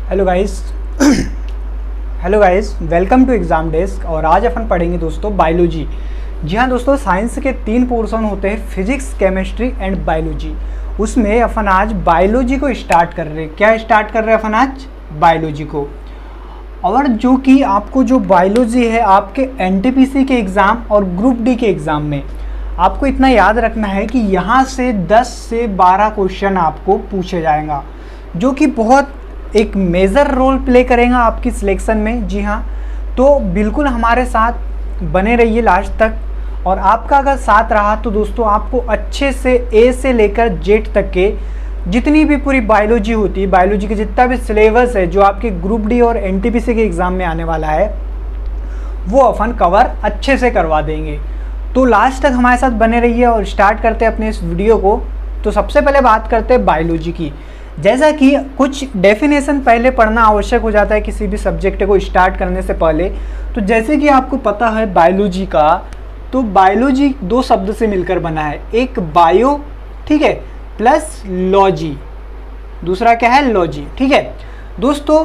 Hello guys hello guys, welcome to exam desk. और आज अपन पढ़ेंगे दोस्तों बायोलॉजी। जी हाँ दोस्तों, साइंस के 3 पोर्शन होते हैं, फिजिक्स, केमिस्ट्री एंड बायोलॉजी। उसमें अपन आज बायोलॉजी को स्टार्ट कर रहे हैं। क्या स्टार्ट कर रहे हैं अपन आज? बायोलॉजी को। और जो कि आपको जो बायोलॉजी है आपके एनटीपीसी के एग्ज़ाम और ग्रुप डी के एग्ज़ाम में आपको इतना याद रखना है कि यहाँ से 10 से 12 क्वेश्चन आपको पूछे जाएगा, जो कि बहुत एक मेजर रोल प्ले करेगा आपकी सिलेक्शन में। जी हाँ, तो बिल्कुल हमारे साथ बने रहिए लास्ट तक। और आपका अगर साथ रहा तो दोस्तों आपको अच्छे से ए से लेकर जेड तक के जितनी भी पूरी बायोलॉजी होती है, बायोलॉजी का जितना भी सिलेबस है जो आपके ग्रुप डी और एनटीपीसी के एग्ज़ाम में आने वाला है, वो अपन कवर अच्छे से करवा देंगे। तो लास्ट तक हमारे साथ बने रहिए और स्टार्ट करते हैं अपने इस वीडियो को। तो सबसे पहले बात करते हैं बायोलॉजी की। जैसा कि कुछ डेफिनेशन पहले पढ़ना आवश्यक हो जाता है किसी भी सब्जेक्ट को स्टार्ट करने से पहले। तो जैसे कि आपको पता है बायोलॉजी का, तो बायोलॉजी 2 शब्द से मिलकर बना है, एक बायो, ठीक है, प्लस लॉजी, दूसरा क्या है? लॉजी। ठीक है दोस्तों,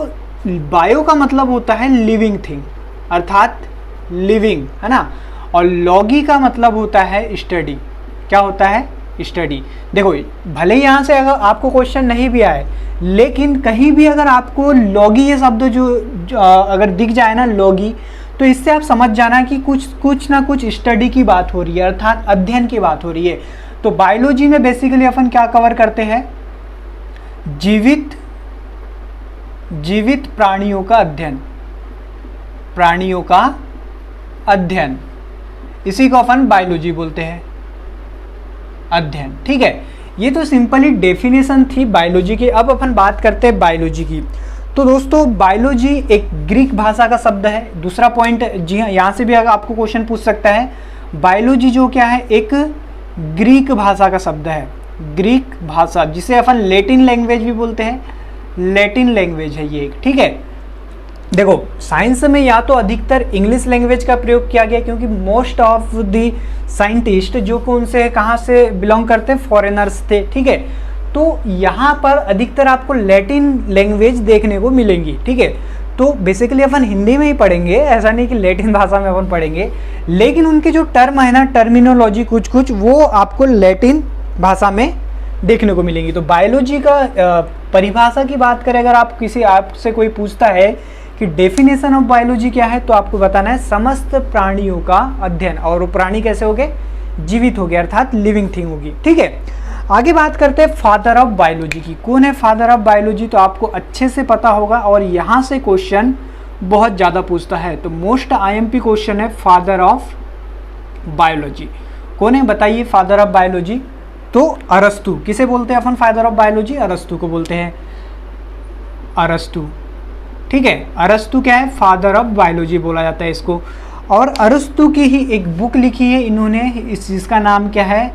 बायो का मतलब होता है लिविंग थिंग, अर्थात लिविंग, है ना। और लॉगी का मतलब होता है स्टडी। क्या होता है? स्टडी। देखो, भले ही यहाँ से अगर आपको क्वेश्चन नहीं भी आए, लेकिन कहीं भी अगर आपको लॉगी ये शब्द जो अगर दिख जाए ना, लॉगी, तो इससे आप समझ जाना कि कुछ ना कुछ स्टडी की बात हो रही है, अर्थात अध्ययन की बात हो रही है। तो बायोलॉजी में बेसिकली अपन क्या कवर करते हैं? जीवित प्राणियों का अध्ययन, प्राणियों का अध्ययन, इसी को अपन बायोलॉजी बोलते हैं, अध्ययन। ठीक है, ये तो सिंपली डेफिनेशन थी बायोलॉजी की। अब अपन बात करते हैं बायोलॉजी की। तो दोस्तों बायोलॉजी एक ग्रीक भाषा का शब्द है। दूसरा पॉइंट, जी हाँ, यहाँ से भी अगर आपको क्वेश्चन पूछ सकता है, बायोलॉजी जो क्या है, एक ग्रीक भाषा का शब्द है। ग्रीक भाषा जिसे अपन लैटिन लैंग्वेज भी बोलते हैं, लैटिन लैंग्वेज है ये एक। ठीक है, देखो साइंस में या तो अधिकतर इंग्लिश लैंग्वेज का प्रयोग किया गया, क्योंकि मोस्ट ऑफ द साइंटिस्ट जो कौन से कहाँ से बिलोंग करते हैं, फॉरेनर्स थे। ठीक है, तो यहाँ पर अधिकतर आपको लैटिन लैंग्वेज देखने को मिलेंगी। ठीक है, तो बेसिकली अपन हिंदी में ही पढ़ेंगे, ऐसा नहीं कि लैटिन भाषा में अपन पढ़ेंगे, लेकिन उनके जो टर्म है ना, टर्मिनोलॉजी कुछ वो आपको लैटिन भाषा में देखने को मिलेंगी। तो बायोलॉजी का परिभाषा की बात करें, अगर आप आपसे कोई पूछता है कि डेफिनेशन ऑफ बायोलॉजी क्या है, तो आपको बताना है समस्त प्राणियों का अध्ययन। और वो प्राणी कैसे हो गए? जीवित हो गए, अर्थात लिविंग थिंग होगी। ठीक है, आगे बात करते हैं फादर ऑफ बायोलॉजी की। कौन है फादर ऑफ बायोलॉजी? तो आपको अच्छे से पता होगा, और यहाँ से क्वेश्चन बहुत ज़्यादा पूछता है। तो मोस्ट आईएमपी क्वेश्चन है फादर ऑफ बायोलॉजी। कौन है बताइए फादर ऑफ बायोलॉजी? तो अरस्तु। किसे बोलते हैं अपन फादर ऑफ बायोलॉजी? अरस्तु को बोलते हैं, अरस्तु। ठीक है, अरस्तु क्या है? फादर ऑफ बायोलॉजी बोला जाता है इसको। और अरस्तु की ही एक बुक लिखी है इन्होंने, जिसका नाम क्या है?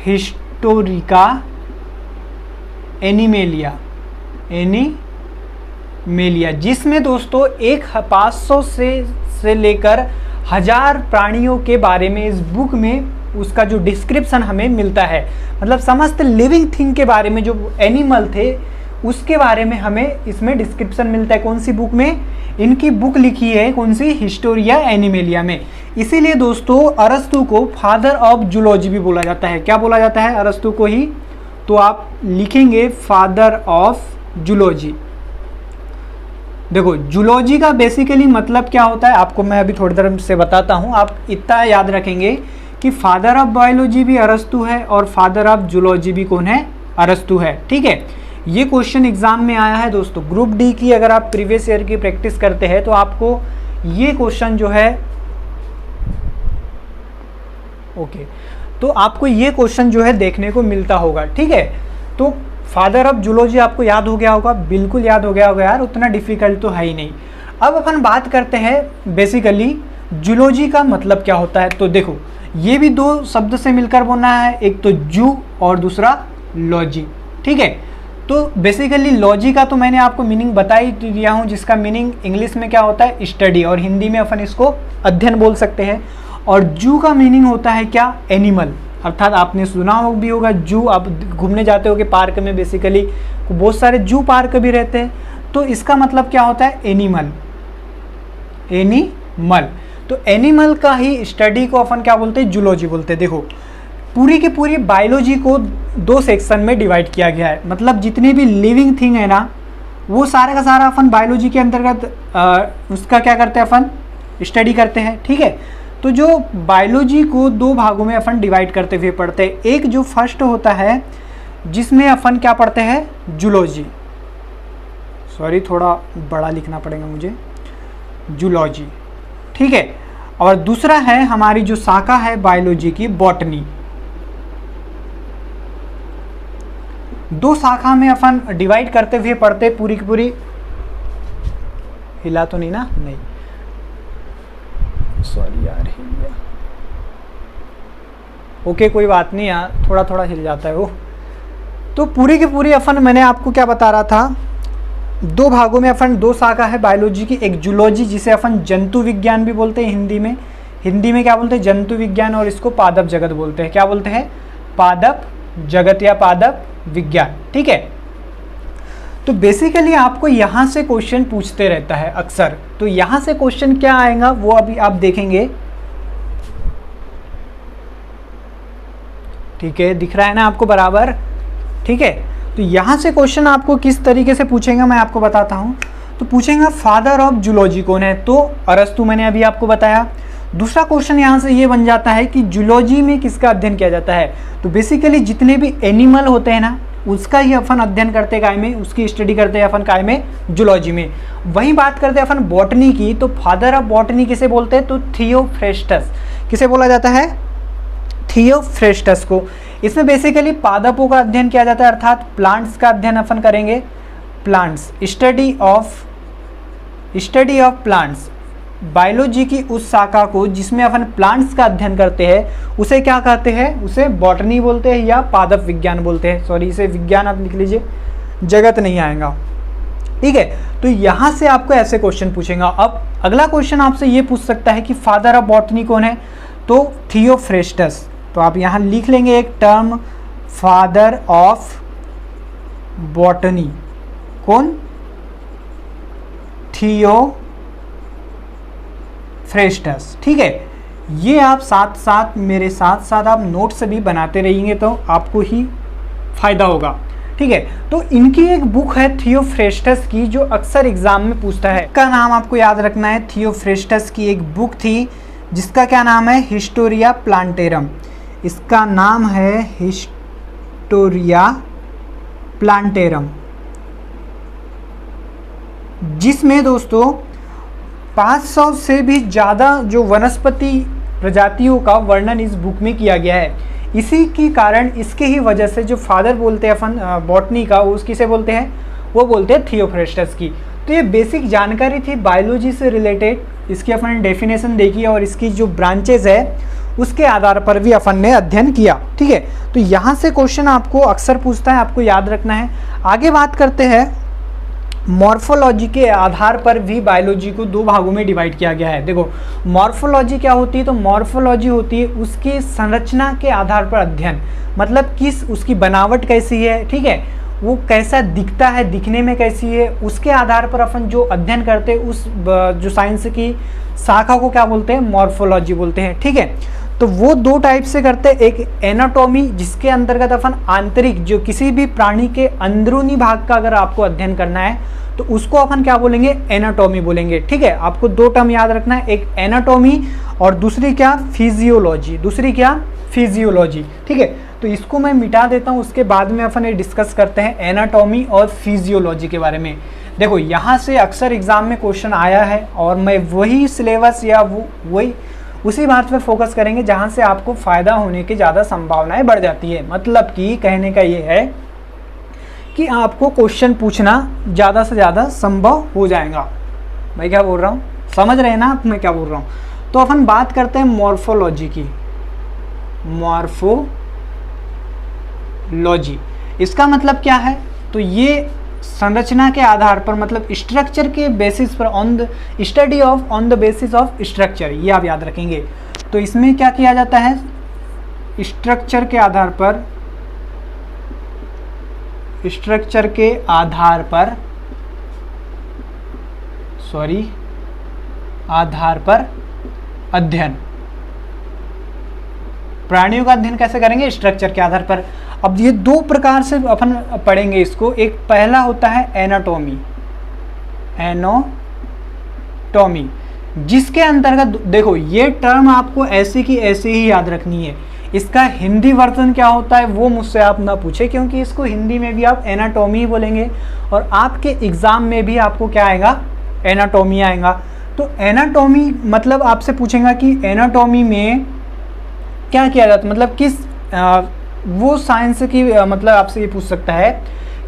हिस्टोरिका एनिमेलिया, एनिमेलिया, जिसमें दोस्तों 500 से लेकर 1000 प्राणियों के बारे में इस बुक में उसका जो डिस्क्रिप्शन हमें मिलता है। मतलब समस्त लिविंग थिंग के बारे में, जो एनिमल थे उसके बारे में हमें इसमें डिस्क्रिप्शन मिलता है। कौन सी बुक में? इनकी बुक लिखी है कौन सी? हिस्टोरिया एनिमेलिया में। इसीलिए दोस्तों अरस्तु को फादर ऑफ जूलॉजी भी बोला जाता है। क्या बोला जाता है अरस्तु को ही? तो आप लिखेंगे फादर ऑफ जूलॉजी। देखो जूलॉजी का बेसिकली मतलब क्या होता है आपको मैं अभी थोड़ी देर से बताता हूँ। आप इतना याद रखेंगे कि फादर ऑफ बायोलॉजी भी अरस्तु है और फादर ऑफ जूलॉजी भी कौन है? अरस्तु है। ठीक है, ये क्वेश्चन एग्जाम में आया है दोस्तों। ग्रुप डी की अगर आप प्रीवियस ईयर की प्रैक्टिस करते हैं तो आपको ये क्वेश्चन जो है तो आपको ये क्वेश्चन जो है देखने को मिलता होगा। ठीक है, तो फादर ऑफ जूलॉजी आपको याद हो गया होगा, बिल्कुल याद हो गया होगा यार, उतना डिफिकल्ट तो है ही नहीं। अब अपन बात करते हैं बेसिकली जूलॉजी का मतलब क्या होता है। तो देखो ये भी 2 शब्द से मिलकर बना है, एक तो जू और दूसरा लॉजी। ठीक है, तो बेसिकली लॉजी का तो मैंने आपको मीनिंग बता ही दिया हूँ, जिसका मीनिंग इंग्लिश में क्या होता है? स्टडी, और हिंदी में अपन इसको अध्ययन बोल सकते हैं। और जू का मीनिंग होता है क्या? एनिमल। अर्थात आपने सुना हो भी होगा जू, आप घूमने जाते होगे पार्क में, बेसिकली बहुत सारे जू पार्क भी रहते हैं। तो इसका मतलब क्या होता है, एनिमल। एनिमल, तो एनिमल का ही स्टडी को अपन क्या बोलते हैं, जूलॉजी बोलते हैं। देखो पूरी की पूरी बायोलॉजी को 2 सेक्शन में डिवाइड किया गया है, मतलब जितने भी लिविंग थिंग है ना वो सारा का सारा अपन बायोलॉजी के अंतर्गत उसका क्या करते हैं, अपन स्टडी करते हैं। ठीक है, तो जो बायोलॉजी को 2 भागों में अपन डिवाइड करते हुए पढ़ते हैं। एक जो फर्स्ट होता है जिसमें अपन क्या पढ़ते हैं, जूलॉजी, सॉरी थोड़ा बड़ा लिखना पड़ेगा मुझे, जूलॉजी। ठीक है, और दूसरा है हमारी जो शाखा है बायोलॉजी की, बॉटनी। 2 शाखा में अपन डिवाइड करते हुए पढ़ते पूरी की पूरी। हिला तो नहीं ना, नहीं सॉरी यार, हिल गया। ओके कोई बात नहीं यार, थोड़ा थोड़ा हिल जाता है वो। तो पूरी की पूरी अपन, मैंने आपको क्या बता रहा था, 2 भागों में अपन 2 शाखा है बायोलॉजी की। एक जूलॉजी जिसे अपन जंतु विज्ञान भी बोलते हैं हिंदी में। हिंदी में क्या बोलते हैं, जंतु विज्ञान, और इसको पादप जगत बोलते हैं। क्या बोलते हैं, पादप जगत या पादप विज्ञान। ठीक है, तो बेसिकली आपको यहाँ से क्वेश्चन पूछते रहता है अक्सर। तो यहाँ से क्वेश्चन क्या आएगा वो अभी आप देखेंगे। ठीक है, दिख रहा है ना आपको बराबर। ठीक है, तो यहाँ से क्वेश्चन आपको किस तरीके से पूछेंगे मैं आपको बताता हूँ। तो पूछेंगे फादर ऑफ जूलॉजी कौन है, तो अरस्तु मैंने अभी आपको बताया। दूसरा क्वेश्चन यहाँ से ये बन जाता है कि जूलॉजी में किसका अध्ययन किया जाता है, तो बेसिकली जितने भी एनिमल होते हैं ना उसका ही अपन अध्ययन करते हैं काय में, उसकी स्टडी करते हैं अपन काय में, जूलॉजी में। वहीं बात करते हैं अपन बॉटनी की, तो फादर ऑफ बॉटनी किसे बोलते हैं, तो थियोफ्रेस्टस। किसे बोला जाता है, थियोफ्रेस्टस को। इसमें बेसिकली पादपों का अध्ययन किया जाता है, अर्थात प्लांट्स का अध्ययन अपन करेंगे। Plants, study of plants, biology की उस शाखा को जिसमें अपन प्लांट्स का अध्ययन करते हैं उसे क्या कहते हैं, उसे बॉटनी बोलते हैं या पादप विज्ञान बोलते हैं। सॉरी, इसे विज्ञान आप लिख लीजिए, जगत नहीं आएगा। ठीक है, तो यहाँ से आपको ऐसे क्वेश्चन पूछेगा। अब अगला क्वेश्चन आपसे ये पूछ सकता है कि फादर ऑफ बॉटनी कौन है, तो थियोफ्रेस्टस। तो आप यहाँ लिख लेंगे एक टर्म, फादर ऑफ बॉटनी कौन, थियोफ्रेस्टस। ठीक है, ये आप साथ साथ मेरे साथ साथ आप नोट्स भी बनाते रहेंगे तो आपको ही फायदा होगा। ठीक है, तो इनकी एक बुक है थियोफ्रेस्टस की जो अक्सर एग्जाम में पूछता है। इसका नाम आपको याद रखना है, थियोफ्रेस्टस की एक बुक थी जिसका क्या नाम है, हिस्टोरिया प्लांटेरम। इसका नाम है हिस्टोरिया प्लांटेरम, जिसमें दोस्तों 500 से भी ज़्यादा जो वनस्पति प्रजातियों का वर्णन इस बुक में किया गया है। इसी के कारण, इसके ही वजह से जो फादर बोलते हैं अपन बॉटनी का, वो किसे बोलते हैं, वो बोलते हैं थियोफ्रेस्टस की। तो ये बेसिक जानकारी थी बायोलॉजी से रिलेटेड। इसकी अपन डेफिनेशन देखी और इसकी जो ब्रांचेज है उसके आधार पर भी अपन ने अध्ययन किया। ठीक है, तो यहाँ से क्वेश्चन आपको अक्सर पूछता है, आपको याद रखना है। आगे बात करते हैं, मॉर्फोलॉजी के आधार पर भी बायोलॉजी को 2 भागों में डिवाइड किया गया है। देखो मॉर्फोलॉजी क्या होती है, तो मॉर्फोलॉजी होती है उसकी संरचना के आधार पर अध्ययन, मतलब किस उसकी बनावट कैसी है, ठीक है, वो कैसा दिखता है, दिखने में कैसी है, उसके आधार पर अपन जो अध्ययन करते हैं उस जो साइंस की शाखा को क्या बोलते हैं, मॉर्फोलॉजी बोलते हैं। ठीक है, तो वो 2 टाइप से करते हैं। एक एनाटॉमी, जिसके अंतर्गत अपन आंतरिक जो किसी भी प्राणी के अंदरूनी भाग का अगर आपको अध्ययन करना है तो उसको अपन क्या बोलेंगे, एनाटॉमी बोलेंगे। ठीक है, आपको 2 टर्म याद रखना है, एक एनाटॉमी और दूसरी क्या, फिजियोलॉजी। दूसरी क्या, फिजियोलॉजी। ठीक है, तो इसको मैं मिटा देता हूँ, उसके बाद में अपन ये डिस्कस करते हैं एनाटॉमी और फिजियोलॉजी के बारे में। देखो यहाँ से अक्सर एग्जाम में क्वेश्चन आया है और मैं वही सिलेबस या वही उसी बात पे फोकस करेंगे जहाँ से आपको फ़ायदा होने की ज़्यादा संभावनाएं बढ़ जाती है। मतलब कि कहने का ये है कि आपको क्वेश्चन पूछना ज़्यादा से ज़्यादा संभव हो जाएगा। मैं क्या बोल रहा हूँ, समझ रहे हैं ना आप मैं क्या बोल रहा हूँ। तो अपन बात करते हैं मॉर्फोलॉजी की। मॉर्फोलॉजी इसका मतलब क्या है, तो ये संरचना के आधार पर, मतलब स्ट्रक्चर के बेसिस पर, on the basis of structure, ये आप याद रखेंगे। तो इसमें क्या किया जाता है, स्ट्रक्चर के आधार पर आधार पर अध्ययन। प्राणियों का अध्ययन कैसे करेंगे? स्ट्रक्चर के आधार पर। अब ये दो प्रकार से अपन पढ़ेंगे इसको। एक पहला होता है एनाटॉमी, एनाटॉमी, जिसके अंतर्गत देखो ये टर्म आपको ऐसे की ऐसे ही याद रखनी है। इसका हिंदी वर्जन क्या होता है वो मुझसे आप ना पूछे, क्योंकि इसको हिंदी में भी आप एनाटॉमी बोलेंगे और आपके एग्जाम में भी आपको क्या आएगा? एनाटॉमी आएगा। तो एनाटॉमी मतलब आपसे पूछेगा कि एनाटॉमी में क्या किया जाता है, मतलब किस वो साइंस की मतलब आपसे ये पूछ सकता है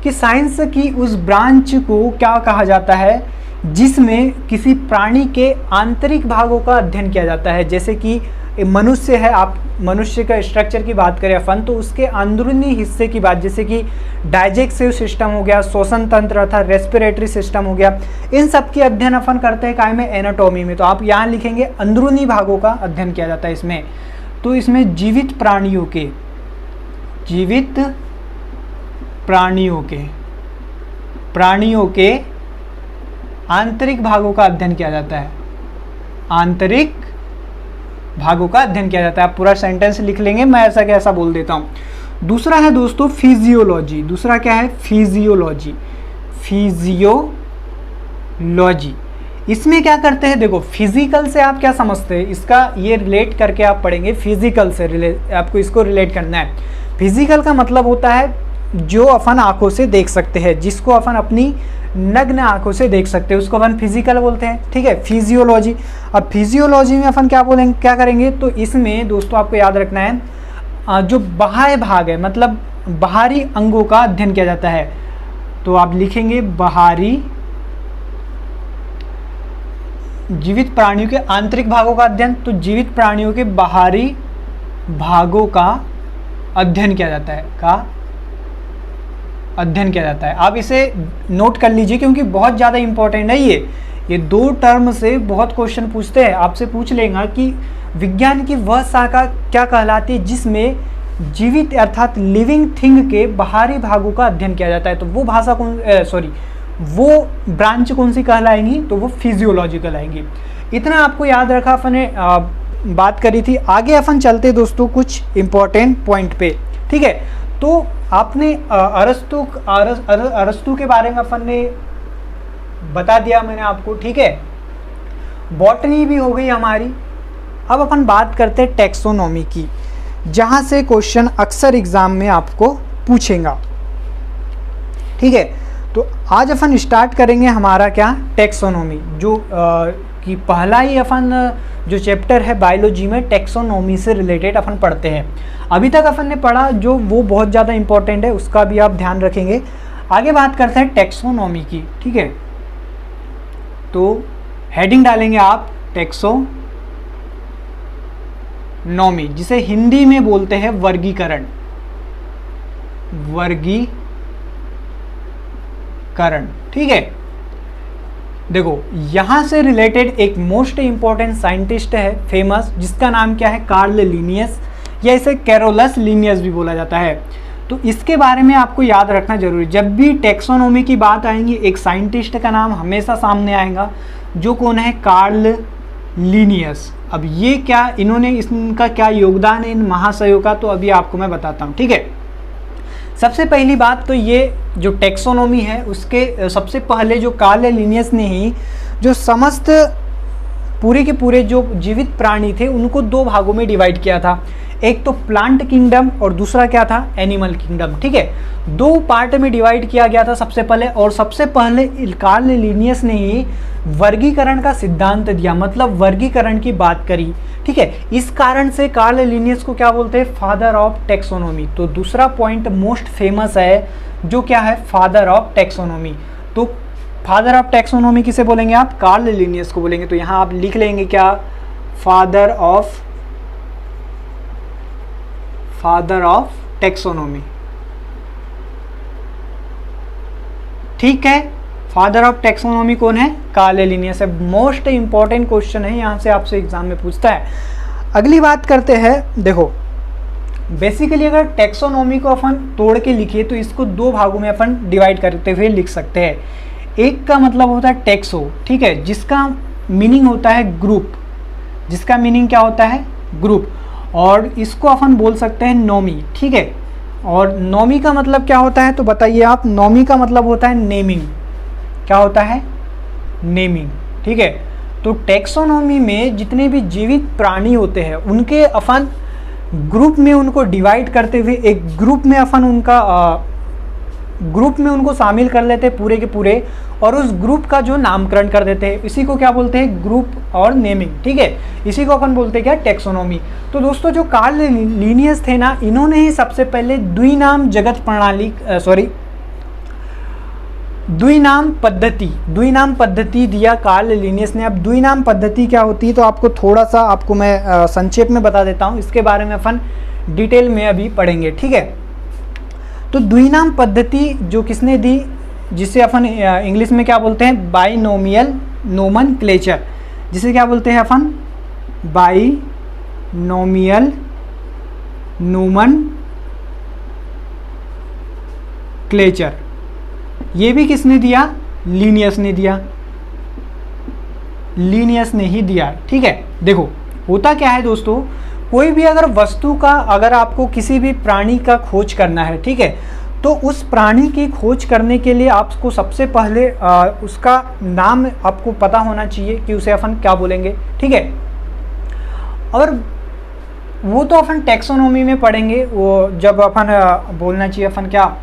कि साइंस की उस ब्रांच को क्या कहा जाता है जिसमें किसी प्राणी के आंतरिक भागों का अध्ययन किया जाता है। जैसे कि मनुष्य है, आप मनुष्य का स्ट्रक्चर की बात करें अपन तो उसके अंदरूनी हिस्से की बात, जैसे कि डाइजेस्टिव सिस्टम हो गया, श्वसन तंत्र था, रेस्पिरेटरी सिस्टम हो गया, इन सब की अध्ययन अपन करते हैं काय में? एनाटॉमी में। तो आप यहाँ लिखेंगे अंदरूनी भागों का अध्ययन किया जाता है इसमें। तो इसमें जीवित प्राणियों के आंतरिक भागों का अध्ययन किया जाता है। आंतरिक भागों का अध्ययन किया जाता है। आप पूरा सेंटेंस लिख लेंगे, मैं ऐसा कैसा बोल देता हूँ। दूसरा है दोस्तों फिजियोलॉजी। दूसरा क्या है? फिजियोलॉजी। फिजियोलॉजी इसमें क्या करते हैं? देखो फिजिकल से आप क्या समझते हैं, इसका ये रिलेट करके आप पढ़ेंगे। फिजिकल से आपको इसको रिलेट करना है। फिजिकल का मतलब होता है जो अपन आंखों से देख सकते हैं, जिसको अपन अपनी नग्न आंखों से देख सकते हैं, उसको अपन फिजिकल बोलते हैं। ठीक है, फिजियोलॉजी। अब फिजियोलॉजी में अपन क्या बोलेंगे, क्या करेंगे? तो इसमें दोस्तों आपको याद रखना है जो बाह्य भाग है, मतलब बाहरी अंगों का अध्ययन किया जाता है। तो आप लिखेंगे बाहरी, जीवित प्राणियों के आंतरिक भागों का अध्ययन, तो जीवित प्राणियों के बाहरी भागों का अध्ययन किया जाता है, अध्ययन किया जाता है। आप इसे नोट कर लीजिए क्योंकि बहुत ज़्यादा इंपॉर्टेंट है ये दो टर्म से बहुत क्वेश्चन पूछते हैं। आपसे पूछ लेगा कि विज्ञान की वह शाखा क्या कहलाती है जिसमें जीवित अर्थात लिविंग थिंग के बाहरी भागों का अध्ययन किया जाता है। तो वो भाषा वो ब्रांच कौन सी कहलाएंगी? तो वो फिजियोलॉजी कहलाएंगी। इतना आपको याद रखा अपन ने बात करी थी। आगे अपन चलते दोस्तों कुछ इंपॉर्टेंट पॉइंट पे। ठीक है, तो आपने अरस्तु के बारे में अपन ने बता दिया मैंने आपको। ठीक है, बॉटनी भी हो गई हमारी। अब अपन बात करते हैं टैक्सोनॉमी की, जहाँ से क्वेश्चन अक्सर एग्जाम में आपको पूछेगा। ठीक है, तो आज अपन स्टार्ट करेंगे हमारा क्या? टैक्सोनॉमी, जो कि पहला ही अपन जो चैप्टर है बायोलॉजी में टैक्सोनॉमी से रिलेटेड अपन पढ़ते हैं। अभी तक अपन ने पढ़ा जो वो बहुत ज़्यादा इंपॉर्टेंट है, उसका भी आप ध्यान रखेंगे। आगे बात करते हैं टैक्सोनॉमी की। ठीक है, तो हेडिंग डालेंगे आप टैक्सोनॉमी, जिसे हिंदी में बोलते हैं वर्गीकरण। ठीक है, देखो यहां से रिलेटेड एक मोस्ट इंपॉर्टेंट साइंटिस्ट है फेमस, जिसका नाम क्या है? कार्ल लिनियस, या इसे कैरोलस लिनियस भी बोला जाता है। तो इसके बारे में आपको याद रखना जरूरी। जब भी टैक्सोनॉमी की बात आएंगी एक साइंटिस्ट का नाम हमेशा सामने आएगा, जो कौन है? Karl Linnaeus. अब ये क्या, इनका क्या योगदान है इन महाशयों का, तो अभी आपको मैं बताता हूँ। ठीक है, सबसे पहली बात तो ये जो टैक्सोनॉमी है उसके सबसे पहले जो कार्ल लिनियस ने ही जो समस्त पूरे के पूरे जो जीवित प्राणी थे उनको दो भागों में डिवाइड किया था। एक तो प्लांट किंगडम और दूसरा क्या था? Animal kingdom. ठीक है, दो पार्ट में डिवाइड किया गया था सबसे पहले, और सबसे पहले कार्ल लिनियस ने ही वर्गीकरण का सिद्धांत दिया, मतलब वर्गीकरण की बात करी। ठीक है, इस कारण से कार्ल लिनियस को क्या बोलते हैं? Father of taxonomy. तो दूसरा पॉइंट मोस्ट फेमस है, जो क्या है? Father of taxonomy. तो फादर ऑफ टैक्सोनॉमी किसे बोलेंगे आप? कार्ल लिनियस को बोलेंगे। तो यहाँ आप लिख लेंगे क्या? Father of taxonomy. ठीक है, फादर ऑफ टैक्सोनॉमी कौन है? कार्ल लिनियस है। मोस्ट इंपॉर्टेंट क्वेश्चन है, यहाँ से आपसे एग्जाम में पूछता है। अगली बात करते हैं। देखो बेसिकली अगर टैक्सोनॉमी को अपन तोड़ के लिखिए तो इसको दो भागों में अपन डिवाइड करते हुए लिख सकते हैं। एक का मतलब होता है टेक्सो, ठीक है, जिसका मीनिंग होता है ग्रुप, जिसका मीनिंग क्या होता है ग्रुप, और इसको अपन बोल सकते हैं नोमी, ठीक है। और नोमी का मतलब क्या होता है तो बताइए आप, नोमी का मतलब होता है नेमिंग, क्या होता है नेमिंग, ठीक है। तो टैक्सोनॉमी में जितने भी जीवित प्राणी होते हैं उनके अपन ग्रुप में उनको डिवाइड करते हुए एक ग्रुप में अपन उनका ग्रुप में उनको शामिल कर लेते हैं पूरे के पूरे, और उस ग्रुप का जो नामकरण कर देते हैं, इसी को क्या बोलते हैं ग्रुप और नेमिंग, ठीक है। इसी को अपन बोलते हैं क्या टैक्सोनॉमी। तो दोस्तों जो कार्ल लिनियस थे ना, इन्होंने ही सबसे पहले द्विनाम जगत प्रणाली द्विनाम पद्धति दिया कार्ल लिनियस ने। अब द्विनाम पद्धति क्या होती है तो आपको थोड़ा सा आपको मैं संक्षेप में बता देता हूँ, इसके बारे में अपन डिटेल में अभी पढ़ेंगे, ठीक है। तो द्विनाम पद्धति जो किसने दी, जिसे अपन इंग्लिश में क्या बोलते हैं बाइनोमियल नोमेनक्लेचर, जिसे क्या बोलते हैं अपन बाइनोमियल नोमेनक्लेचर, ये भी किसने दिया लीनियस ने दिया, लीनियस ने ही दिया, ठीक है। देखो होता क्या है दोस्तों, कोई भी अगर वस्तु का, अगर आपको किसी भी प्राणी का खोज करना है, ठीक है, तो उस प्राणी की खोज करने के लिए आपको सबसे पहले उसका नाम आपको पता होना चाहिए कि उसे अपन क्या बोलेंगे, ठीक है। और वो तो अपन टैक्सोनॉमी में पढ़ेंगे, वो जब अपन बोलना चाहिए अपन क्या,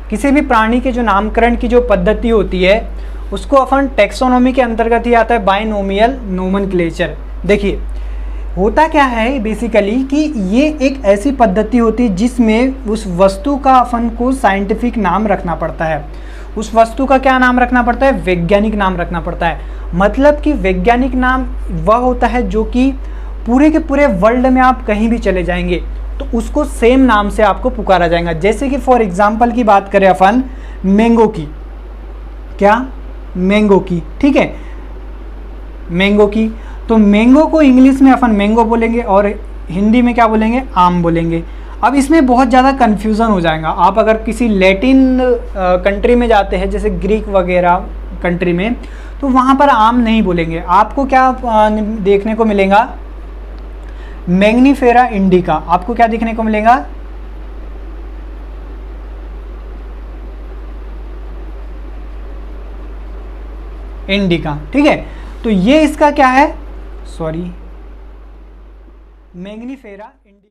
किसी भी प्राणी के जो नामकरण की जो पद्धति होती है उसको अपन टैक्सोनॉमी के अंतर्गत ही आता है बाइनोमियल नोमेनक्लेचर। देखिए होता क्या है बेसिकली कि ये एक ऐसी पद्धति होती है जिसमें उस वस्तु का अपन को साइंटिफिक नाम रखना पड़ता है। उस वस्तु का क्या नाम रखना पड़ता है, वैज्ञानिक नाम रखना पड़ता है। मतलब कि वैज्ञानिक नाम वह होता है जो कि पूरे के पूरे वर्ल्ड में आप कहीं भी चले जाएंगे तो उसको सेम नाम से आपको पुकारा जाएगा। जैसे कि फॉर एग्जांपल की बात करें अपन मैंगो की, क्या मैंगो की, ठीक है, मैंगो की, तो मैंगो को इंग्लिश में अपन मैंगो बोलेंगे और हिंदी में क्या बोलेंगे आम बोलेंगे। अब इसमें बहुत ज़्यादा कन्फ्यूज़न हो जाएगा। आप अगर किसी लैटिन कंट्री में जाते हैं जैसे ग्रीक वगैरह कंट्री में, तो वहाँ पर आम नहीं बोलेंगे, आपको क्या देखने को मिलेगा मैग्नीफेरा इंडिका, आपको क्या देखने को मिलेगा इंडिका, ठीक है। तो ये इसका क्या है, सॉरी मैग्नीफेरा इंडिका।